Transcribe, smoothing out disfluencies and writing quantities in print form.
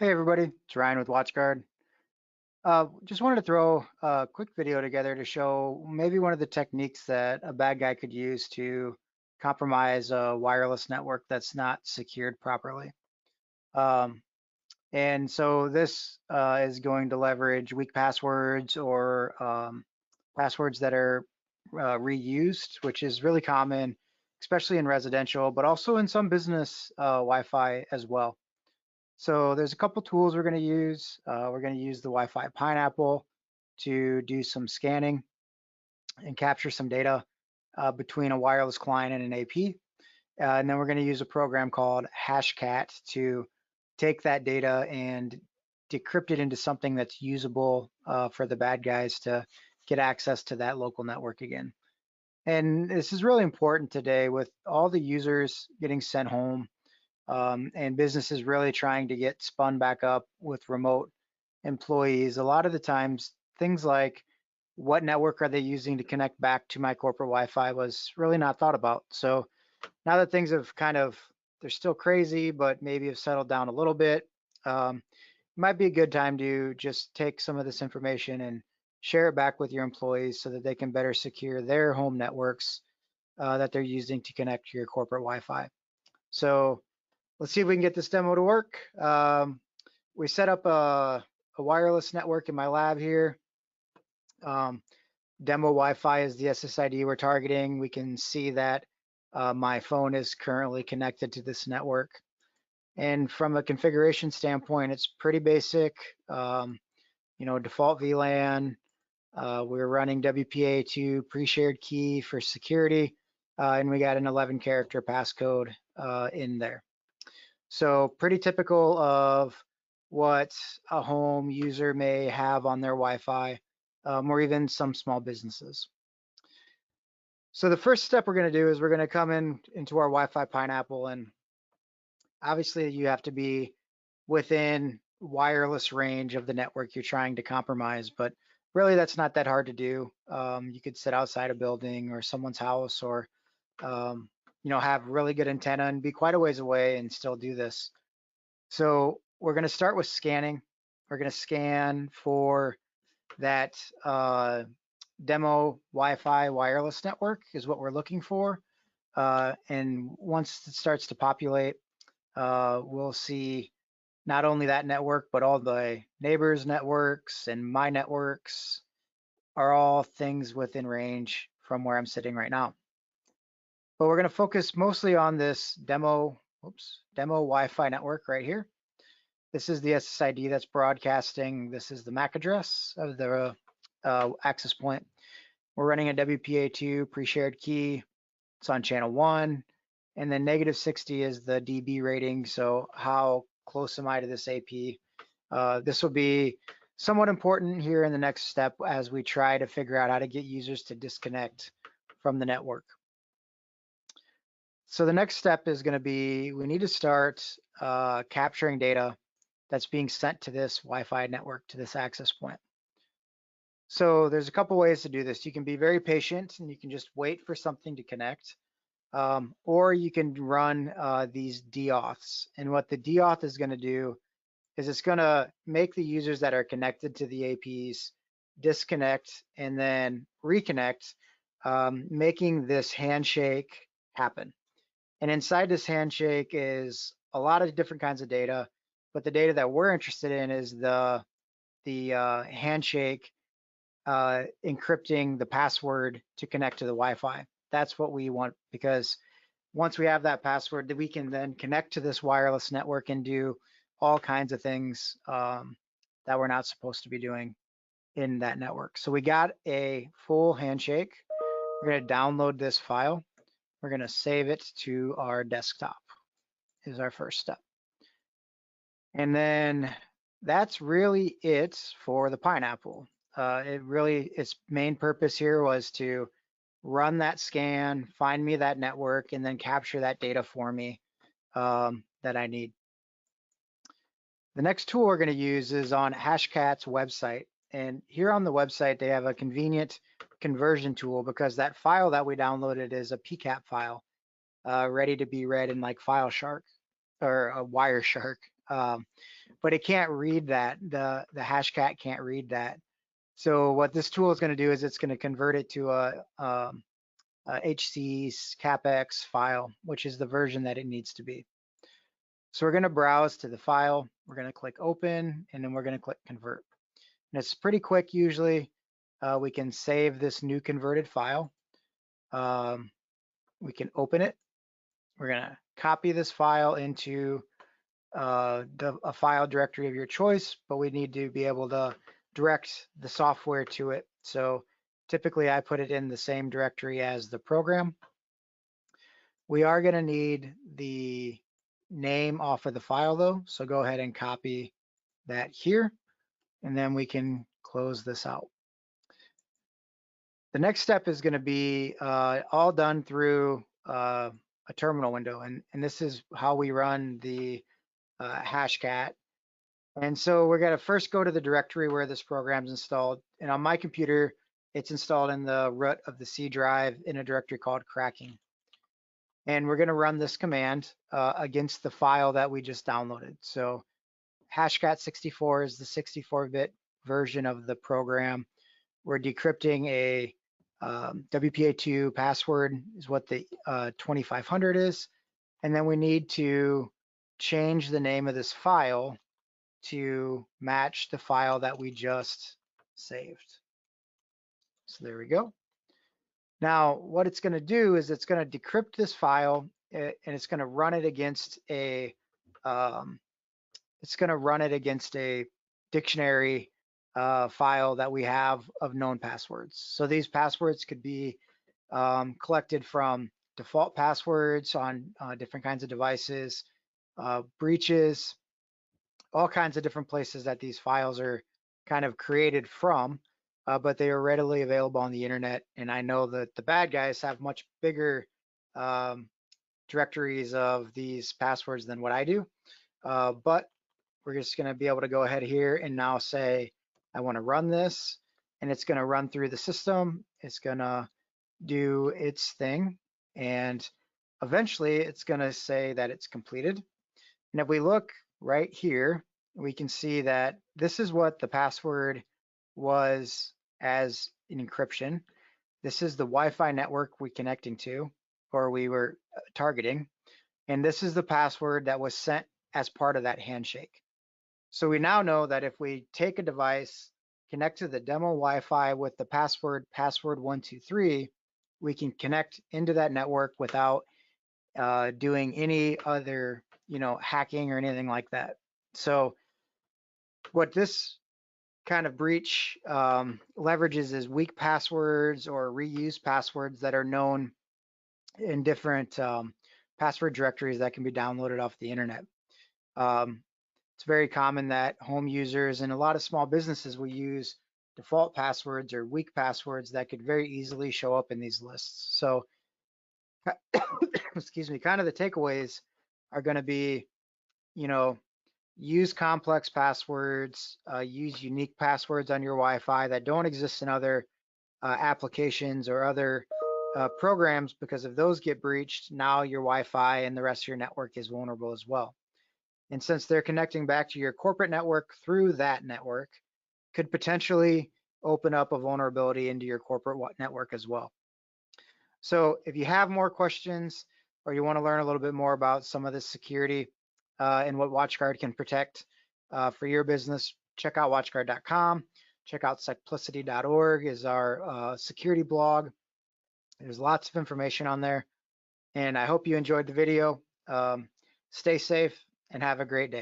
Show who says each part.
Speaker 1: Hey everybody, it's Ryan with WatchGuard. Just wanted to throw a quick video together to show maybe one of the techniques that a bad guy could use to compromise a wireless network that's not secured properly. Um, and so this is going to leverage weak passwords or passwords that are reused, which is really common, especially in residential, but also in some business Wi-Fi as well. So there's a couple tools we're going to use. We're going to use the Wi-Fi Pineapple to do some scanning and capture some data between a wireless client and an AP. And then we're going to use a program called Hashcat to take that data and decrypt it into something that's usable for the bad guys to get access to that local network again. And this is really important today with all the users getting sent home and businesses really trying to get spun back up with remote employees. A lot of the times, things like what network are they using to connect back to my corporate Wi-Fi was really not thought about. So now that things have they're still crazy, but maybe have settled down a little bit, it might be a good time to just take some of this information and share it back with your employees so that they can better secure their home networks that they're using to connect to your corporate Wi-Fi. So let's see if we can get this demo to work. We set up a wireless network in my lab here. Um, demo Wi-Fi is the SSID we're targeting. We can see that my phone is currently connected to this network. And from a configuration standpoint, it's pretty basic. Default VLAN. We're running WPA2 pre-shared key for security, and we got an 11-character passcode in there. So pretty typical of what a home user may have on their Wi-Fi, or even some small businesses. So the first step we're going to do is we're going to come into our Wi-Fi Pineapple, and obviously you have to be within wireless range of the network you're trying to compromise, but really that's not that hard to do. You could sit outside a building or someone's house, or have really good antenna and be quite a ways away and still do this. So we're going to start with scanning. We're going to scan for that demo Wi-Fi wireless network is what we're looking for. And once it starts to populate, we'll see not only that network, but all the neighbors' networks and my networks are all things within range from where I'm sitting right now. But we're going to focus mostly on this demo Wi-Fi network right here. This is the SSID that's broadcasting. This is the MAC address of the access point. We're running a WPA2 pre-shared key. It's on channel 1. And then -60 is the dB rating. So how close am I to this AP? This will be somewhat important here in the next step as we try to figure out how to get users to disconnect from the network. So the next step is going to be we need to start capturing data that's being sent to this Wi-Fi network, to this access point. So there's a couple ways to do this. You can be very patient and you can just wait for something to connect, or you can run these deauths. And what the deauth is going to do is it's going to make the users that are connected to the APs disconnect and then reconnect, making this handshake happen. And inside this handshake is a lot of different kinds of data, but the data that we're interested in is the handshake encrypting the password to connect to the Wi-Fi. That's what we want, because once we have that password, we can then connect to this wireless network and do all kinds of things that we're not supposed to be doing in that network. So we got a full handshake. We're going to download this file. We're going to save it to our desktop is our first step. And then that's really it for the Pineapple. Its main purpose here was to run that scan, find me that network, and then capture that data for me that I need. The next tool we're going to use is on Hashcat's website. And here on the website, they have a convenient conversion tool because that file that we downloaded is a PCAP file ready to be read in like File Shark or a Wireshark. but it can't read that. The Hashcat can't read that. So what this tool is going to do is it's going to convert it to a HC CapEx file, which is the version that it needs to be. So we're going to browse to the file. We're going to click open, and then we're going to click convert. And it's pretty quick usually. We can save this new converted file. We can open it. We're going to copy this file into a file directory of your choice, but we need to be able to direct the software to it. So typically I put it in the same directory as the program. We are going to need the name off of the file though, so go ahead and copy that here, and then we can close this out. The next step is going to be all done through a terminal window, and this is how we run the Hashcat. And so we're going to first go to the directory where this program's installed. And on my computer, it's installed in the root of the C drive in a directory called cracking. And we're going to run this command against the file that we just downloaded. So Hashcat64 is the 64-bit version of the program. We're decrypting a WPA2 password is what the 2500 is. And then we need to change the name of this file to match the file that we just saved. So there we go. Now what it's going to do is it's going to decrypt this file, and it's going to run it against a dictionary file that we have of known passwords. So these passwords could be collected from default passwords on different kinds of devices, breaches, all kinds of different places that these files are kind of created from, but they are readily available on the internet. And I know that the bad guys have much bigger directories of these passwords than what I do. But we're just going to be able to go ahead here and now say, I want to run this, and it's going to run through the system. It's going to do its thing, and eventually it's going to say that it's completed. And if we look right here, we can see that this is what the password was as an encryption. This is the Wi-Fi network we're connecting to, or we were targeting. And this is the password that was sent as part of that handshake. So we now know that if we take a device, connect to the demo Wi-Fi with the password123, we can connect into that network without doing any other, hacking or anything like that. So what this kind of breach leverages is weak passwords or reused passwords that are known in different password directories that can be downloaded off the internet. It's very common that home users and a lot of small businesses will use default passwords or weak passwords that could very easily show up in these lists. So, excuse me, kind of the takeaways are going to be, use complex passwords, use unique passwords on your Wi-Fi that don't exist in other applications or other programs, because if those get breached, now your Wi-Fi and the rest of your network is vulnerable as well. And since they're connecting back to your corporate network through that network, could potentially open up a vulnerability into your corporate network as well. So if you have more questions or you want to learn a little bit more about some of this security and what WatchGuard can protect for your business, check out watchguard.com. Check out simplicity.org is our security blog. There's lots of information on there. And I hope you enjoyed the video. Stay safe and have a great day.